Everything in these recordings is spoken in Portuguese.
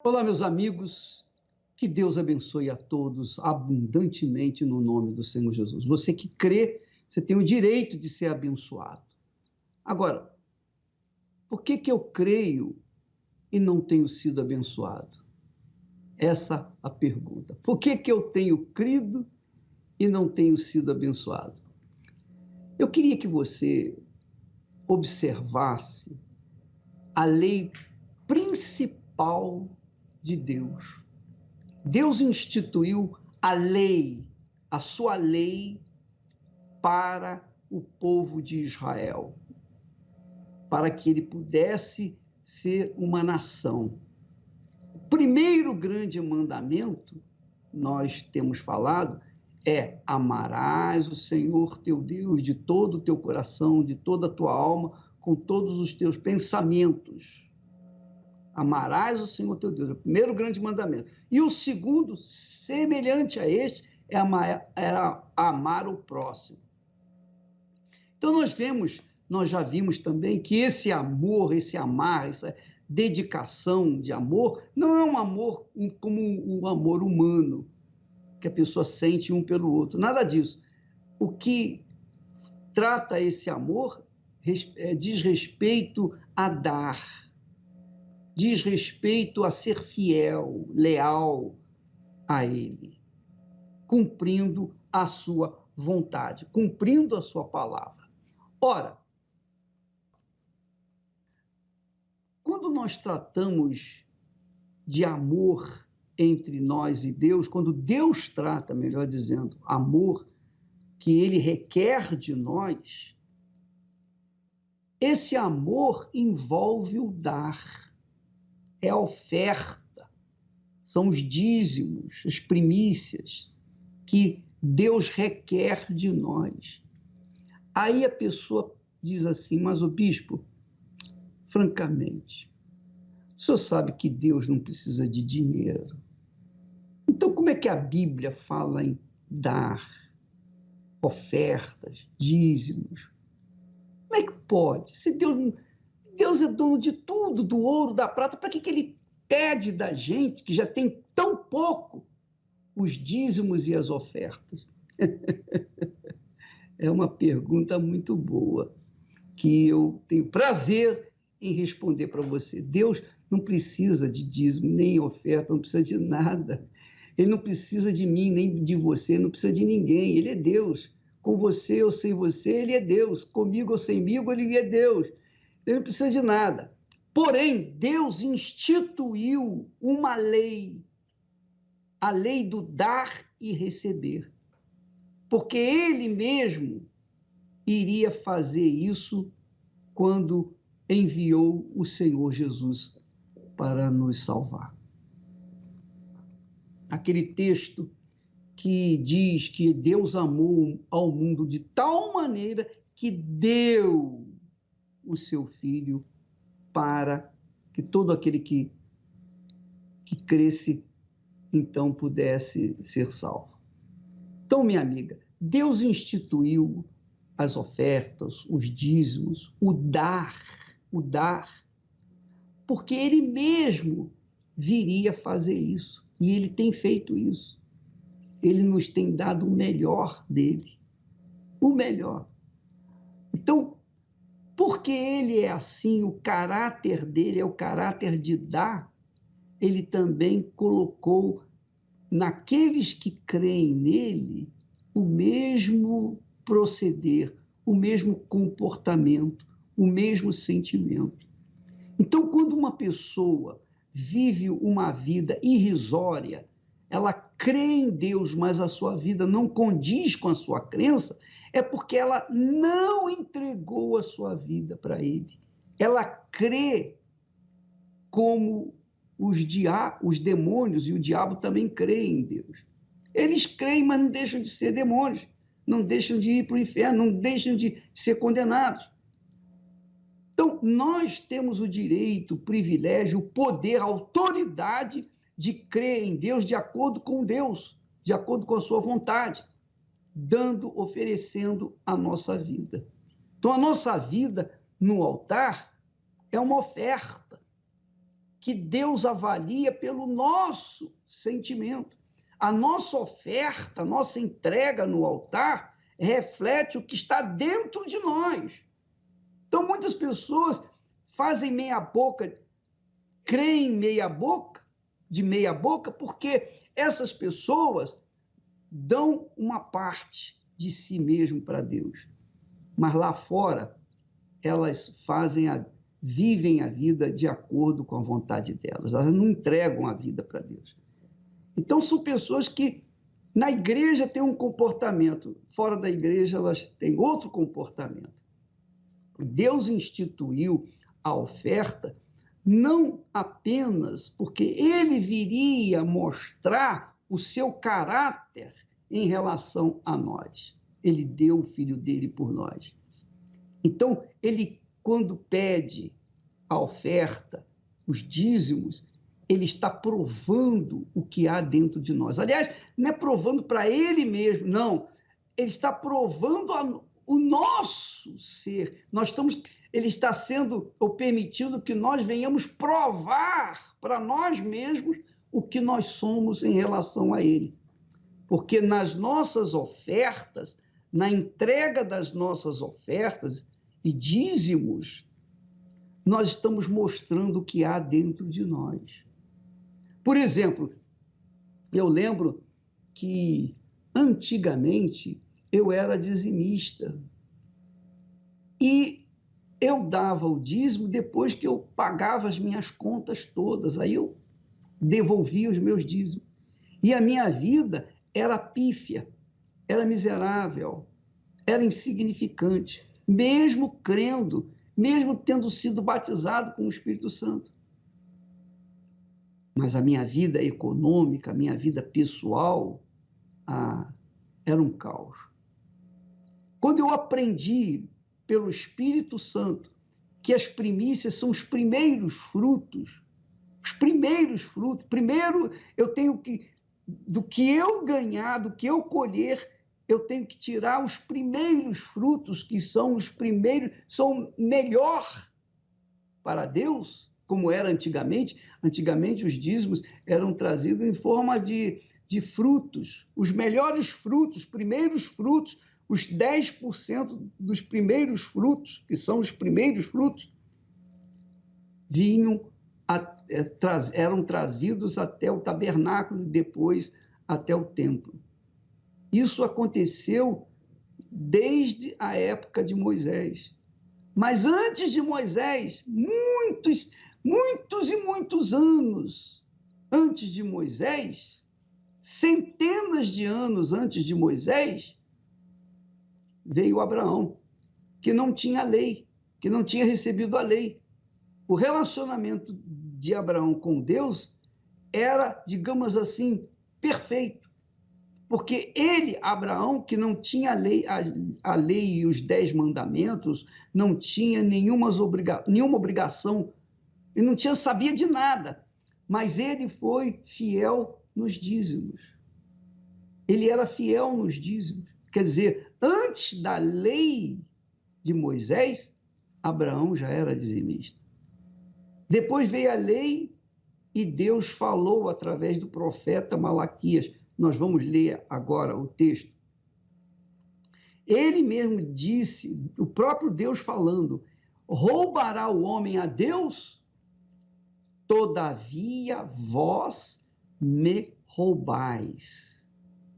Olá, meus amigos, que Deus abençoe a todos abundantemente no nome do Senhor Jesus. Você que crê, você tem o direito de ser abençoado. Agora, por que eu creio e não tenho sido abençoado? Essa é a pergunta. Por que eu tenho crido e não tenho sido abençoado? Eu queria que você observasse a lei principal de Deus. Deus instituiu a lei, a sua lei para o povo de Israel, para que ele pudesse ser uma nação. O primeiro grande mandamento, nós temos falado, é: amarás o Senhor teu Deus de todo o teu coração, de toda a tua alma, com todos os teus pensamentos. Amarás o Senhor teu Deus, é o primeiro grande mandamento. E o segundo, semelhante a este, é amar o próximo. Então nós já vimos também que esse amor, esse amar, essa dedicação de amor, não é um amor como um amor humano, que a pessoa sente um pelo outro, nada disso. O que trata esse amor diz respeito a dar, diz respeito a ser fiel, leal a Ele, cumprindo a sua vontade, cumprindo a sua palavra. Ora, quando nós tratamos de amor entre nós e Deus, quando Deus trata, melhor dizendo, amor que Ele requer de nós, esse amor envolve o dar, é a oferta, são os dízimos, as primícias que Deus requer de nós. Aí a pessoa diz assim: mas o bispo, francamente, o senhor sabe que Deus não precisa de dinheiro. Então como é que a Bíblia fala em dar, ofertas, dízimos? Como é que pode? Se Deus é dono de tudo, do ouro, da prata, para que Ele pede da gente, que já tem tão pouco, os dízimos e as ofertas? É uma pergunta muito boa, que eu tenho prazer em responder para você. Deus não precisa de dízimo, nem oferta, não precisa de nada. Ele não precisa de mim, nem de você, não precisa de ninguém. Ele é Deus. Com você ou sem você, Ele é Deus. Comigo ou semigo, Ele é Deus. Ele não precisa de nada. Porém, Deus instituiu uma lei, a lei do dar e receber. Porque Ele mesmo iria fazer isso quando enviou o Senhor Jesus para nos salvar. Aquele texto que diz que Deus amou ao mundo de tal maneira que deu o seu Filho para que todo aquele que cresce, então, pudesse ser salvo. Então, minha amiga, Deus instituiu as ofertas, os dízimos, o dar, porque Ele mesmo viria fazer isso. E Ele tem feito isso. Ele nos tem dado o melhor dele. O melhor. Então, porque Ele é assim, o caráter dele é o caráter de dar, Ele também colocou naqueles que creem nele o mesmo proceder, o mesmo comportamento, o mesmo sentimento. Então, quando uma pessoa vive uma vida irrisória, ela crê em Deus, mas a sua vida não condiz com a sua crença, é porque ela não entregou a sua vida para Ele. Ela crê como os demônios e o diabo também creem em Deus. Eles creem, mas não deixam de ser demônios, não deixam de ir para o inferno, não deixam de ser condenados. Então, nós temos o direito, o privilégio, o poder, a autoridade de crer em Deus de acordo com Deus, de acordo com a sua vontade, oferecendo a nossa vida. Então, a nossa vida no altar é uma oferta que Deus avalia pelo nosso sentimento. A nossa oferta, a nossa entrega no altar reflete o que está dentro de nós. Então, muitas pessoas fazem meia boca, creem meia boca, de meia boca, porque essas pessoas dão uma parte de si mesmo para Deus. Mas lá fora, elas vivem a vida de acordo com a vontade delas. Elas não entregam a vida para Deus. Então, são pessoas que na igreja têm um comportamento, fora da igreja elas têm outro comportamento. Deus instituiu a oferta não apenas porque ele viria mostrar o seu caráter em relação a nós. Ele deu o filho dele por nós. Então, ele, quando pede a oferta, os dízimos, ele está provando o que há dentro de nós. Aliás, não é provando para ele mesmo, não. Ele está provando o nosso ser. Ele está sendo ou permitindo que nós venhamos provar para nós mesmos o que nós somos em relação a ele. Porque nas nossas ofertas, na entrega das nossas ofertas e dízimos, nós estamos mostrando o que há dentro de nós. Por exemplo, eu lembro que antigamente eu era dizimista e eu dava o dízimo depois que eu pagava as minhas contas todas, aí eu devolvia os meus dízimos. E a minha vida era pífia, era miserável, era insignificante, mesmo crendo, mesmo tendo sido batizado com o Espírito Santo. Mas a minha vida econômica, a minha vida pessoal, era um caos. Quando eu aprendi pelo Espírito Santo que as primícias são os primeiros frutos, primeiro eu tenho que, do que eu ganhar, do que eu colher, eu tenho que tirar os primeiros frutos, que são os primeiros, são melhor para Deus, como era antigamente. Antigamente os dízimos eram trazidos em forma de frutos, os melhores frutos, primeiros frutos, os 10% dos primeiros frutos, que são os primeiros frutos, eram trazidos até o tabernáculo e depois até o templo. Isso aconteceu desde a época de Moisés. Mas antes de Moisés, muitos e muitos anos antes de Moisés, centenas de anos antes de Moisés, veio Abraão, que não tinha lei, que não tinha recebido a lei. O relacionamento de Abraão com Deus era, digamos assim, perfeito. Porque ele, Abraão, que não tinha a lei e os 10 mandamentos, não tinha nenhuma obrigação, ele não sabia de nada, mas ele foi fiel nos dízimos. Ele era fiel nos dízimos. Quer dizer, antes da lei de Moisés, Abraão já era dizimista. Depois veio a lei e Deus falou através do profeta Malaquias. Nós vamos ler agora o texto. Ele mesmo disse, o próprio Deus falando, roubará o homem a Deus? Todavia vós me roubais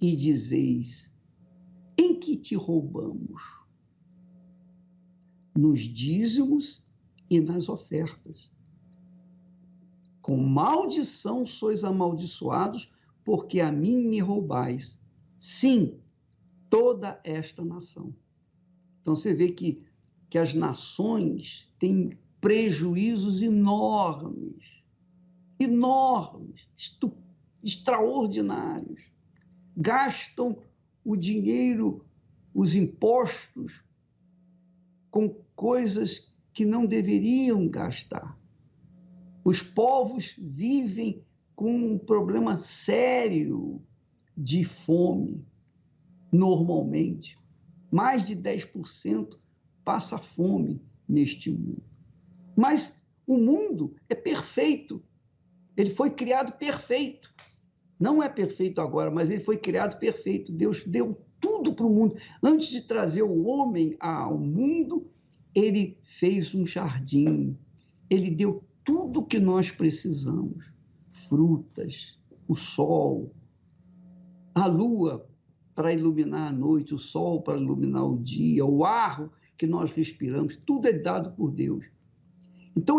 e dizeis, em que te roubamos? Nos dízimos e nas ofertas. Com maldição sois amaldiçoados, porque a mim me roubais. Sim, toda esta nação. Então você vê que as nações têm prejuízos enormes, extraordinários. Gastam o dinheiro, os impostos, com coisas que não deveriam gastar. Os povos vivem com um problema sério de fome, normalmente. Mais de 10% passa fome neste mundo. Mas o mundo é perfeito, Ele foi criado perfeito. Não é perfeito agora, mas ele foi criado perfeito. Deus deu tudo para o mundo. Antes de trazer o homem ao mundo, ele fez um jardim. Ele deu tudo que nós precisamos. Frutas, o sol, a lua para iluminar a noite, o sol para iluminar o dia, o ar que nós respiramos, tudo é dado por Deus. Então,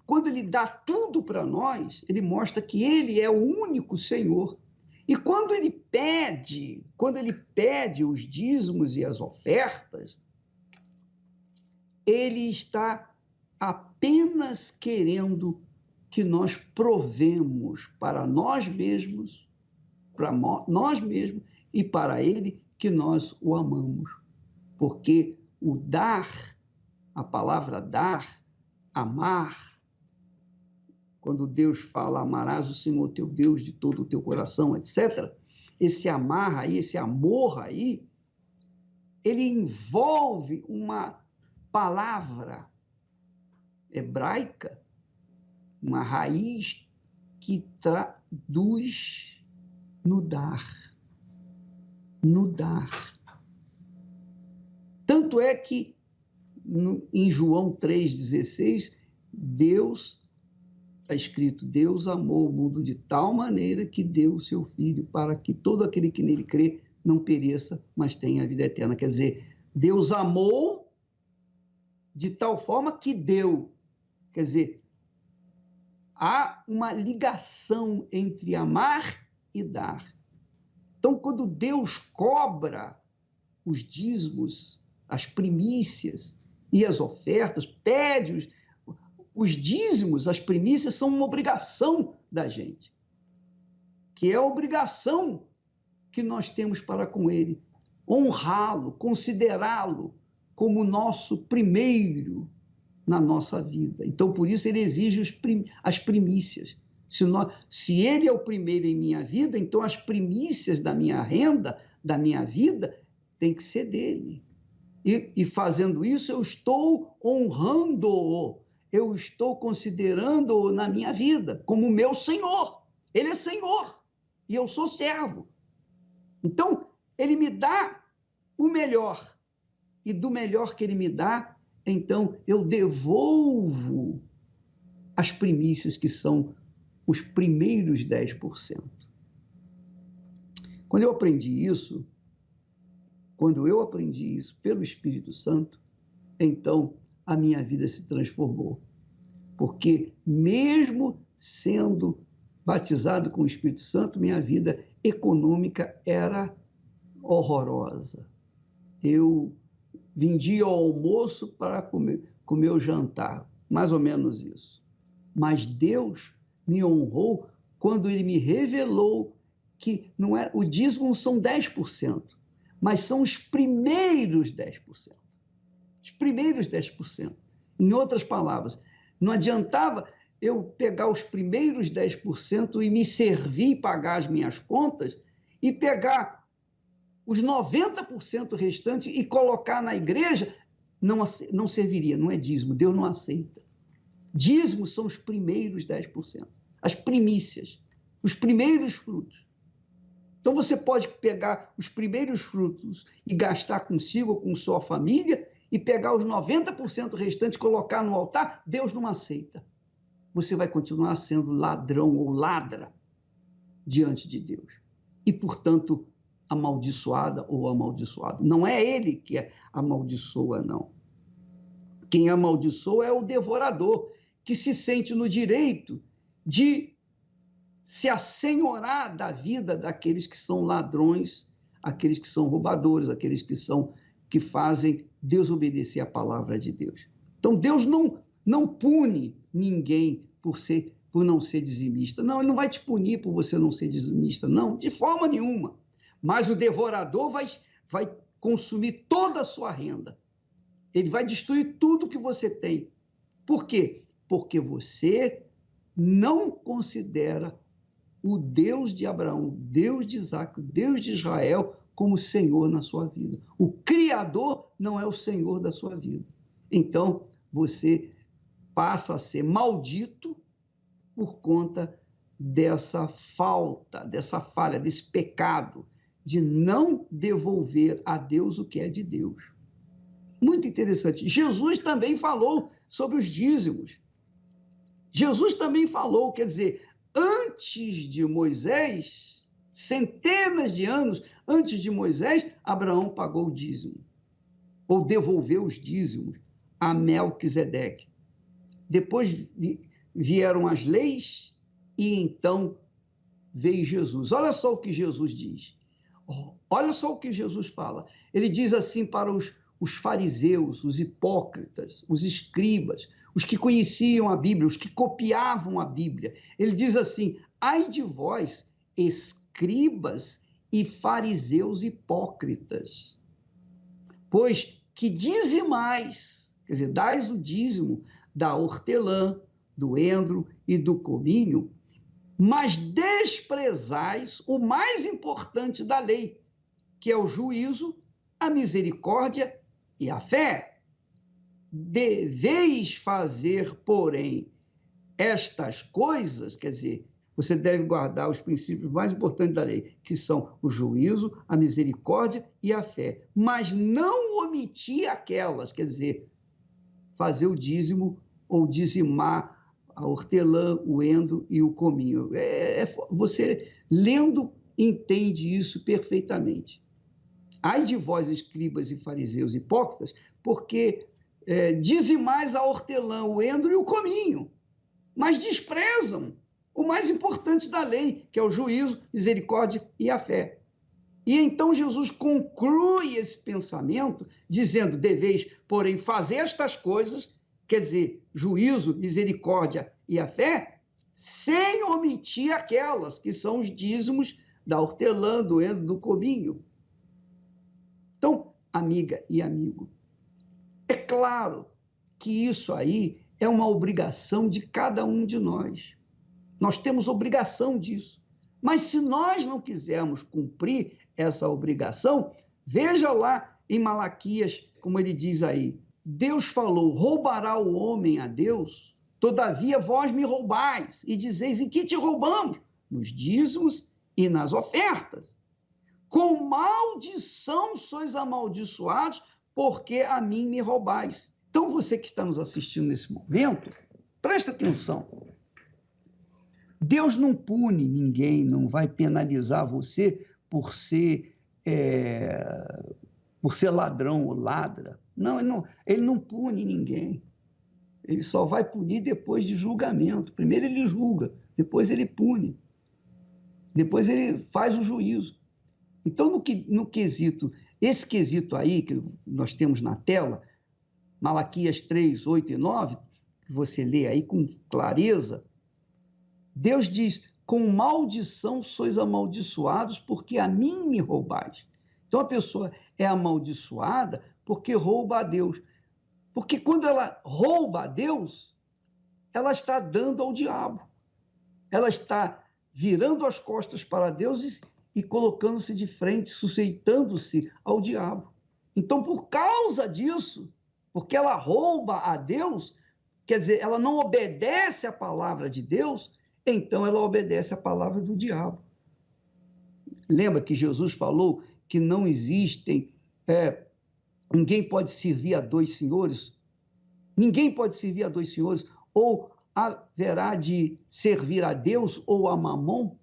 quando ele dá tudo para nós, ele mostra que ele é o único Senhor. E quando ele pede os dízimos e as ofertas, ele está apenas querendo que nós provemos para nós mesmos e para ele que nós o amamos. Porque o dar, a palavra dar, amar, quando Deus fala amarás o Senhor teu Deus de todo o teu coração, etc., esse amar aí, esse amor aí, ele envolve uma palavra hebraica, uma raiz que traduz no dar. No dar. Tanto é que em João 3,16, Deus, está escrito, Deus amou o mundo de tal maneira que deu o seu Filho para que todo aquele que nele crê não pereça, mas tenha a vida eterna. Quer dizer, Deus amou de tal forma que deu. Quer dizer, há uma ligação entre amar e dar. Então, quando Deus cobra os dízimos, as primícias e as ofertas, pede os dízimos, as primícias são uma obrigação da gente, que é a obrigação que nós temos para com ele, honrá-lo, considerá-lo como nosso primeiro na nossa vida. Então, por isso, ele exige as primícias. Se ele é o primeiro em minha vida, então as primícias da minha renda, da minha vida, tem que ser dele. E fazendo isso, eu estou honrando-o, eu estou considerando-o na minha vida como meu Senhor. Ele é Senhor e eu sou servo. Então, ele me dá o melhor. E do melhor que ele me dá, então eu devolvo as primícias, que são os primeiros 10%. Quando eu aprendi isso pelo Espírito Santo, então a minha vida se transformou. Porque mesmo sendo batizado com o Espírito Santo, minha vida econômica era horrorosa. Eu vendia o almoço para comer o jantar, mais ou menos isso. Mas Deus me honrou quando ele me revelou que não é, o dízimo são 10%, mas são os primeiros 10%. Os primeiros 10%. Em outras palavras, não adiantava eu pegar os primeiros 10% e me servir e pagar as minhas contas e pegar os 90% restantes e colocar na igreja, não serviria, não é dízimo, Deus não aceita. Dízimos são os primeiros 10%, as primícias, os primeiros frutos. Então você pode pegar os primeiros frutos e gastar consigo ou com sua família e pegar os 90% restantes e colocar no altar, Deus não aceita. Você vai continuar sendo ladrão ou ladra diante de Deus. E, portanto, amaldiçoada ou amaldiçoado. Não é ele que amaldiçoa, não. Quem amaldiçoa é o devorador, que se sente no direito de se assenhorar da vida daqueles que são ladrões, aqueles que são roubadores, aqueles que fazem desobedecer a palavra de Deus. Então, Deus não pune ninguém por não ser dizimista. Não, ele não vai te punir por você não ser dizimista, não, de forma nenhuma. Mas o devorador vai consumir toda a sua renda. Ele vai destruir tudo que você tem. Por quê? Porque você não considera o Deus de Abraão, o Deus de Isaac, o Deus de Israel como Senhor na sua vida. O Criador não é o Senhor da sua vida. Então, você passa a ser maldito por conta dessa falta, dessa falha, desse pecado de não devolver a Deus o que é de Deus. Muito interessante. Jesus também falou sobre os dízimos. Jesus também falou, quer dizer, antes de Moisés, centenas de anos antes de Moisés, Abraão pagou o dízimo, ou devolveu os dízimos a Melquisedeque. Depois vieram as leis e então veio Jesus. Olha só o que Jesus diz. Olha só o que Jesus fala. Ele diz assim para os fariseus, os hipócritas, os escribas, os que conheciam a Bíblia, os que copiavam a Bíblia. Ele diz assim: ai de vós, escribas e fariseus hipócritas, pois que dizimais, quer dizer, dais o dízimo da hortelã, do endro e do cominho, mas desprezais o mais importante da lei, que é o juízo, a misericórdia e a fé. Deveis fazer, porém, estas coisas, quer dizer, você deve guardar os princípios mais importantes da lei, que são o juízo, a misericórdia e a fé, mas não omitir aquelas, quer dizer, fazer o dízimo ou dizimar a hortelã, o endro e o cominho. Você, lendo, entende isso perfeitamente. Ai de vós, escribas e fariseus hipócritas, porque dizimais a hortelã, o endro e o cominho, mas desprezam o mais importante da lei, que é o juízo, misericórdia e a fé. E então Jesus conclui esse pensamento dizendo: deveis, porém, fazer estas coisas, quer dizer, juízo, misericórdia e a fé, sem omitir aquelas que são os dízimos da hortelã, do endro, do cominho. Então, amiga e amigo, é claro que isso aí é uma obrigação de cada um de nós. Nós temos obrigação disso. Mas se nós não quisermos cumprir essa obrigação, veja lá em Malaquias, como ele diz aí, Deus falou: roubará o homem a Deus? Todavia vós me roubais, e dizeis: em que te roubamos? Nos dízimos e nas ofertas. Com maldição sois amaldiçoados, porque a mim me roubais. Então, você que está nos assistindo nesse momento, presta atenção. Deus não pune ninguém, não vai penalizar você por ser ladrão ou ladra. Não, ele não pune ninguém. Ele só vai punir depois de julgamento. Primeiro ele julga, depois ele pune. Depois ele faz o juízo. Então, no quesito, esse quesito aí que nós temos na tela, Malaquias 3, 8 e 9, que você lê aí com clareza, Deus diz: com maldição sois amaldiçoados, porque a mim me roubais. Então, a pessoa é amaldiçoada porque rouba a Deus. Porque quando ela rouba a Deus, ela está dando ao diabo. Ela está virando as costas para Deus e colocando-se de frente, sujeitando-se ao diabo. Então, por causa disso, porque ela rouba a Deus, quer dizer, ela não obedece à palavra de Deus, então ela obedece à palavra do diabo. Lembra que Jesus falou que não existem, ninguém pode servir a dois senhores? Ninguém pode servir a dois senhores, ou haverá de servir a Deus ou a Mamon?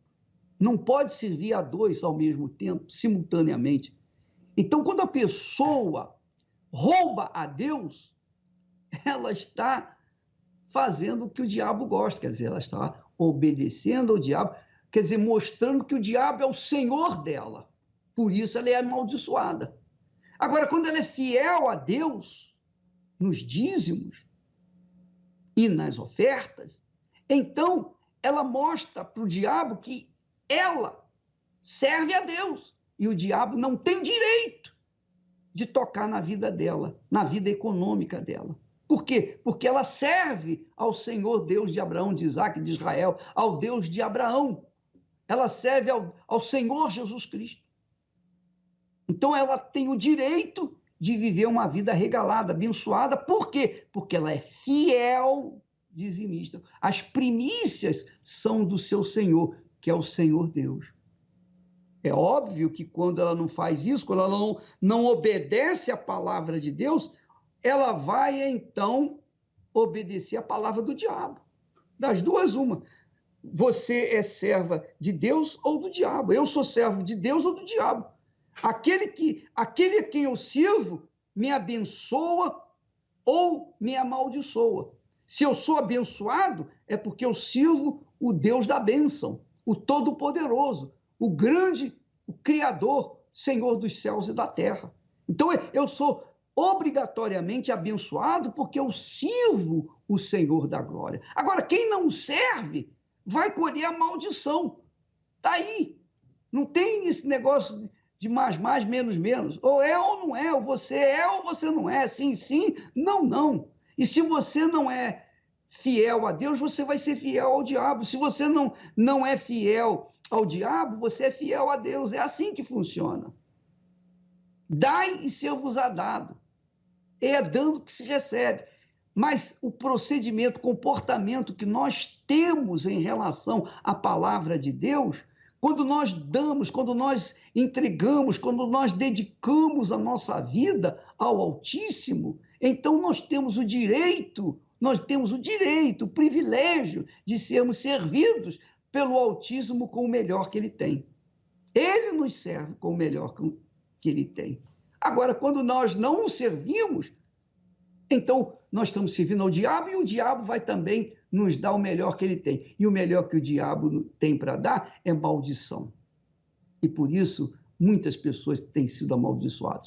Não pode servir a dois ao mesmo tempo, simultaneamente. Então, quando a pessoa rouba a Deus, ela está fazendo o que o diabo gosta, quer dizer, ela está obedecendo ao diabo, quer dizer, mostrando que o diabo é o senhor dela. Por isso ela é amaldiçoada. Agora, quando ela é fiel a Deus, nos dízimos e nas ofertas, então ela mostra para o diabo que ela serve a Deus e o diabo não tem direito de tocar na vida dela, na vida econômica dela. Por quê? Porque ela serve ao Senhor Deus de Abraão, de Isaac, de Israel, ao Deus de Abraão. Ela serve ao Senhor Jesus Cristo. Então ela tem o direito de viver uma vida regalada, abençoada. Por quê? Porque ela é fiel dizimistas. As primícias são do seu Senhor, que é o Senhor Deus. É óbvio que quando ela não faz isso, quando ela não obedece à palavra de Deus, ela vai então obedecer à palavra do diabo. Das duas, uma. Você é serva de Deus ou do diabo. Eu sou servo de Deus ou do diabo. Aquele a quem eu sirvo me abençoa ou me amaldiçoa. Se eu sou abençoado, é porque eu sirvo o Deus da bênção, o Todo-Poderoso, o grande, o Criador, Senhor dos céus e da terra. Então, eu sou obrigatoriamente abençoado porque eu sirvo o Senhor da glória. Agora, quem não serve vai colher a maldição. Está aí. Não tem esse negócio de mais, menos, menos. Ou é ou não é, ou você não é, sim, sim, não, não. E se você não é fiel a Deus, você vai ser fiel ao diabo. Se você não é fiel ao diabo, você é fiel a Deus. É assim que funciona. Dai e ser-vos-á dado. É dando que se recebe. Mas o procedimento, o comportamento que nós temos em relação à palavra de Deus, quando nós damos, quando nós entregamos, quando nós dedicamos a nossa vida ao Altíssimo, então nós temos o direito, o privilégio de sermos servidos pelo Altíssimo com o melhor que ele tem. Ele nos serve com o melhor que ele tem. Agora, quando nós não o servimos, então nós estamos servindo ao diabo e o diabo vai também nos dar o melhor que ele tem. E o melhor que o diabo tem para dar é maldição. E por isso, muitas pessoas têm sido amaldiçoadas.